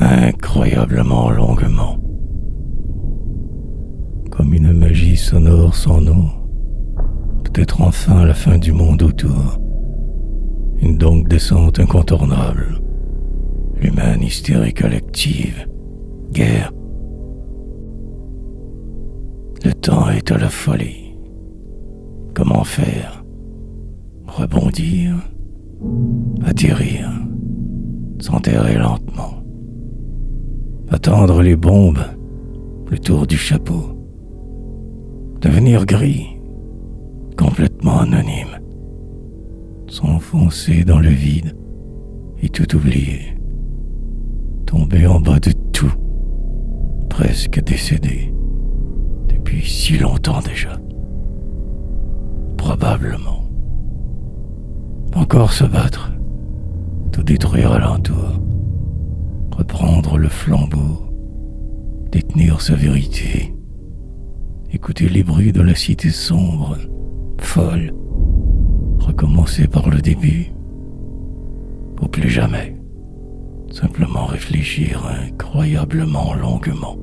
incroyablement longuement. Comme une magie sonore sans nom, peut-être enfin la fin du monde autour. Une longue descente incontournable. L'humaine hystérie collective. Guerre. Le temps est à la folie. Comment faire? Rebondir? Atterrir? S'enterrer lentement? Attendre les bombes? Le tour du chapeau? Devenir gris? Complètement anonyme? S'enfoncer dans le vide et tout oublier? Tomber en bas de tout? Presque décédé? Depuis si longtemps déjà? Probablement. Encore se battre, tout détruire alentour, reprendre le flambeau, détenir sa vérité, écouter les bruits de la cité sombre, folle, recommencer par le début, ou plus jamais, simplement réfléchir incroyablement longuement.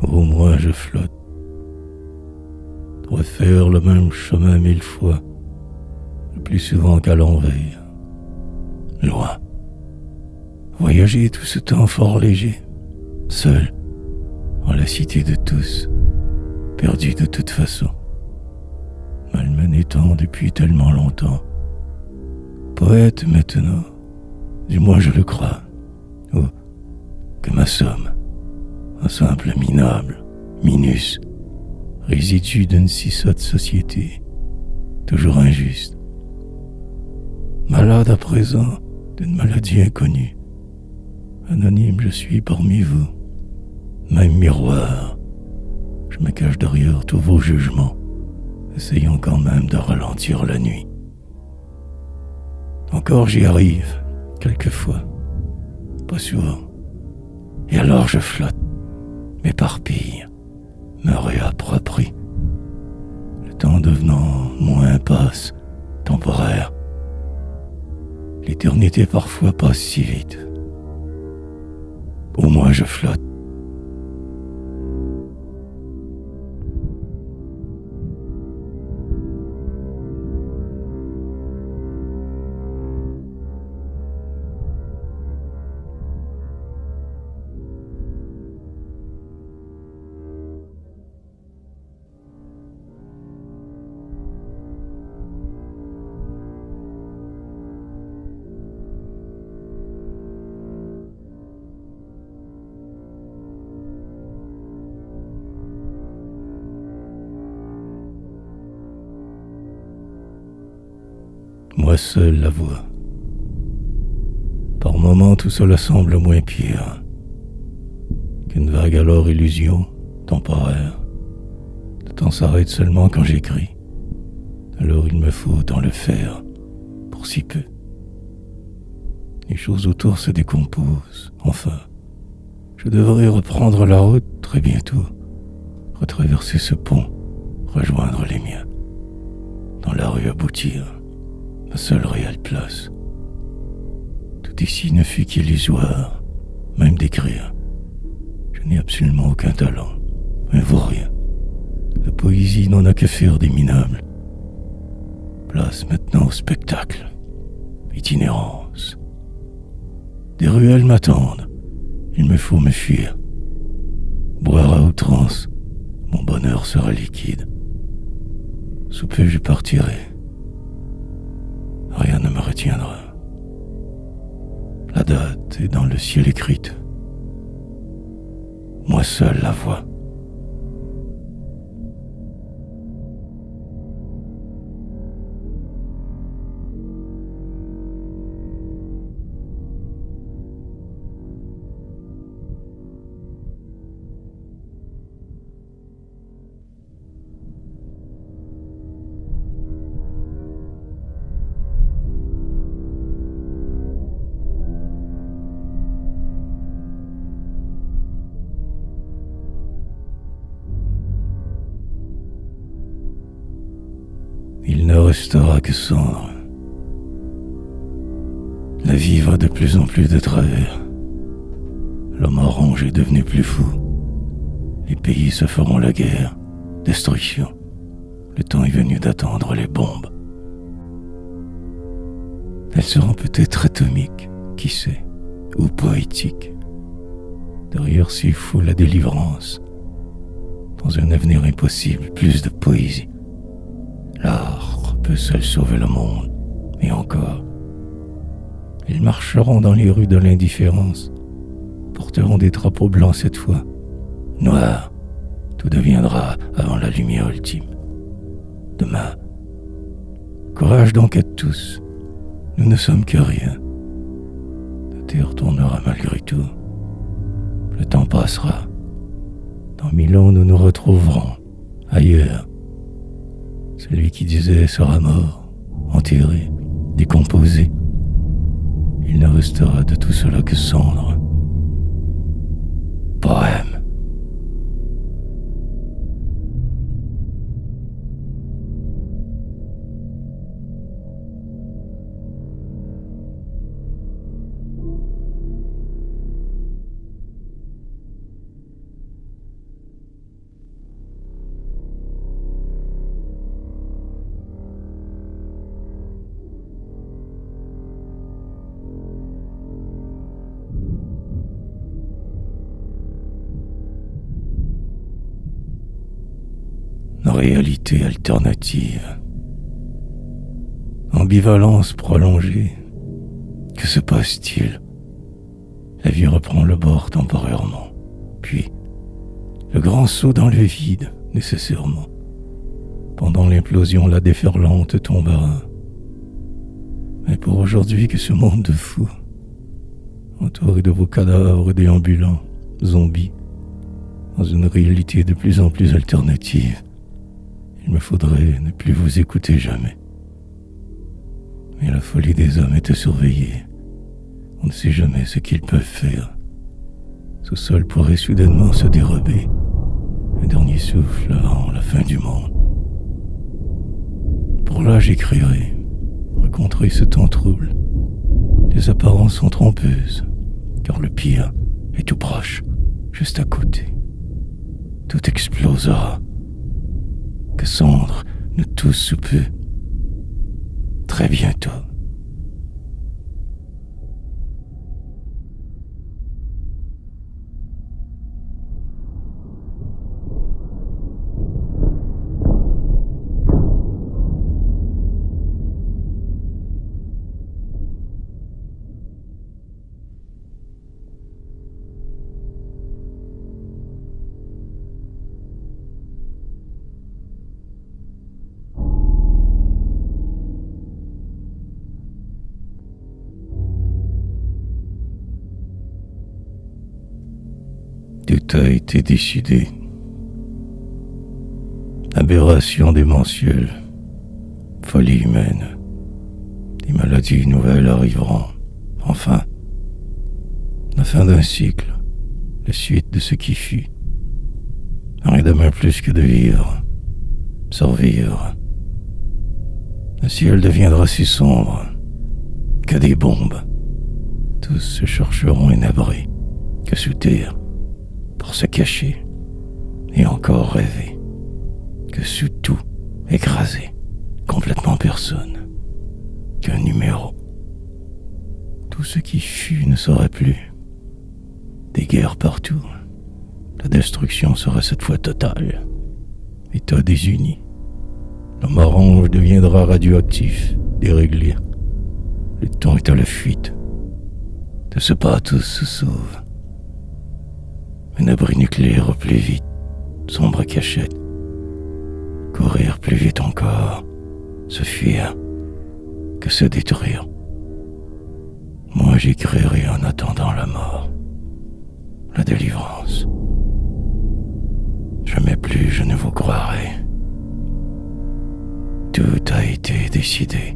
Au moins je flotte. Refaire le même chemin 1000 fois, le plus souvent qu'à l'envers. Loin. Voyager tout ce temps fort léger, seul, en la cité de tous, perdu de toute façon. Malmené tant depuis tellement longtemps. Poète maintenant, du moins je le crois. Ou que ma somme, un simple minable, minus, résidu d'une si sotte société, toujours injuste. Malade à présent d'une maladie inconnue, anonyme je suis parmi vous, même miroir, je me cache derrière tous vos jugements, essayant quand même de ralentir la nuit. Encore j'y arrive, quelquefois, pas souvent, et alors je flotte, m'éparpille, me réapproprie. Le temps devenant moins passe, temporaire. L'éternité parfois passe si vite. Au moins je flotte. Moi seul la vois. Par moments tout cela semble moins pire qu'une vague alors illusion temporaire. Le temps s'arrête seulement quand j'écris. Alors il me faut tant le faire pour si peu. Les choses autour se décomposent. Enfin, je devrais reprendre la route très bientôt, retraverser ce pont, rejoindre les miens. Dans la rue aboutir. Ma seule réelle place. Tout ici ne fut qu'illusoire, même d'écrire. Je n'ai absolument aucun talent, un vaurien. La poésie n'en a que faire des minables. Place maintenant au spectacle, itinérance. Des ruelles m'attendent, il me faut me fuir. Boire à outrance, mon bonheur sera liquide. Sous peu je partirai. Rien ne me retiendra. date est dans le ciel écrite. Moi seul la vois. Il ne restera que cendre. La vie va de plus en plus de travers. L'homme orange est devenu plus fou. Les pays se feront la guerre. Destruction. Le temps est venu d'attendre les bombes. Elles seront peut-être atomiques, qui sait, ou poétiques. Derrière s'il faut la délivrance. Dans un avenir impossible, plus de poésie. L'art peut seul sauver le monde, et encore. Ils marcheront dans les rues de l'indifférence, porteront des drapeaux blancs cette fois. Noir, tout deviendra avant la lumière ultime. Demain, courage donc à tous, nous ne sommes que rien. La terre tournera malgré tout. Le temps passera. Dans 1000 ans, nous nous retrouverons ailleurs. Celui qui disait sera mort, enterré, décomposé. Il ne restera de tout cela que cendre. Poème. Réalité alternative. Ambivalence prolongée. Que se passe-t-il? La vie reprend le bord temporairement. Puis, le grand saut dans le vide, nécessairement. Pendant l'implosion, la déferlante tombera. Mais pour aujourd'hui, que ce monde de fous, entouré de vos cadavres déambulants, zombies, dans une réalité de plus en plus alternative, il me faudrait ne plus vous écouter jamais. Mais la folie des hommes est à surveiller. On ne sait jamais ce qu'ils peuvent faire. Ce sol pourrait soudainement se dérober. Un dernier souffle avant la fin du monde. Pour là, j'écrirai. Rencontrer ce temps trouble. Les apparences sont trompeuses, car le pire est tout proche, juste à côté. Tout explosera. Que cendre nous tous sous peu. Très bientôt. Tout a été décidé. Aberration démentielle, folie humaine. Des maladies nouvelles arriveront. Enfin, la fin d'un cycle, la suite de ce qui fut. Rien de même plus que de vivre, survivre. Le ciel deviendra si sombre que des bombes. Tous se chercheront un abri, que sous terre, pour se cacher et encore rêver, que sous tout, écrasé, complètement personne, qu'un numéro. Tout ce qui fut ne sera plus. Des guerres partout. La destruction sera cette fois totale. État désuni. L'homme orange deviendra radioactif, déréglé. Le temps est à la fuite. de ce pas tous se sauvent. Un abri nucléaire au plus vite, sombre cachette. Courir plus vite encore, se fuir, que se détruire. Moi j'écrirai en attendant la mort, la délivrance. Jamais plus je ne vous croirai. Tout a été décidé.